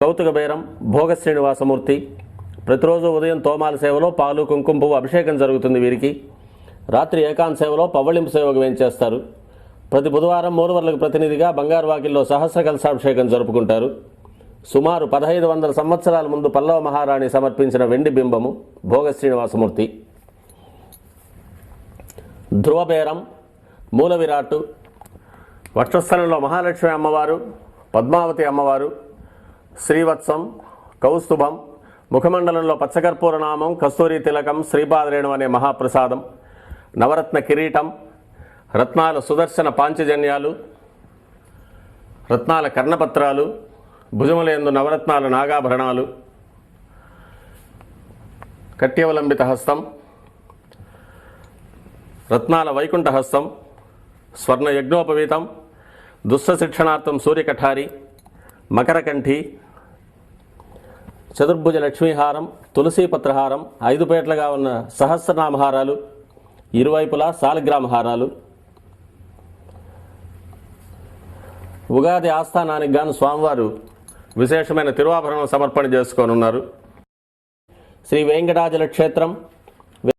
కౌతుక బేరం భోగ శ్రీనివాసమూర్తి. ప్రతిరోజు ఉదయం తోమాల సేవలో పాలు కుంకుమ పువ్వు అభిషేకం జరుగుతుంది వీరికి. రాత్రి ఏకాంత సేవలో పవ్వళింపు సేవకు వేంచేస్తారు. ప్రతి బుధవారం మూలవర్లకు ప్రతినిధిగా బంగారు వాకిల్లో సహస్ర కలశాభిషేకం జరుపుకుంటారు. సుమారు 1500 సంవత్సరాల ముందు పల్లవ మహారాణి సమర్పించిన వెండి బింబము భోగ శ్రీనివాసమూర్తి. ధ్రువబేరం మూల విరాట్టు. వక్షస్థలంలో మహాలక్ష్మి అమ్మవారు, పద్మావతి అమ్మవారు, శ్రీవత్సం, కౌస్తుభం, ముఖమండలంలో పచ్చకర్పూర నామం, కస్తూరి తిలకం, శ్రీపాదరేణు అనే మహాప్రసాదం, నవరత్న కిరీటం, రత్నాల సుదర్శన పాంచజన్యాలు, రత్నాల కర్ణపత్రాలు, భుజములందు నవరత్నాల నాగాభరణాలు, కట్యవలంబిత హస్తం, రత్నాల వైకుంఠ హస్తం, స్వర్ణ యజ్ఞోపవీతం, దుష్ట శిక్షణార్థం సూర్యకఠారి, మకరకంఠి, చతుర్భుజ లక్ష్మీహారం, తులసీపత్రహారం, 5 పేట్లుగా ఉన్న సహస్రనామహారాలు, ఇరువైపులా సాలగ్రామహారాలు. ఉగాది ఆస్థానానికి గాను స్వామివారు విశేషమైన తిరువాభరణం సమర్పణ చేసుకోనున్నారు. శ్రీ వెంకటాచల క్షేత్రం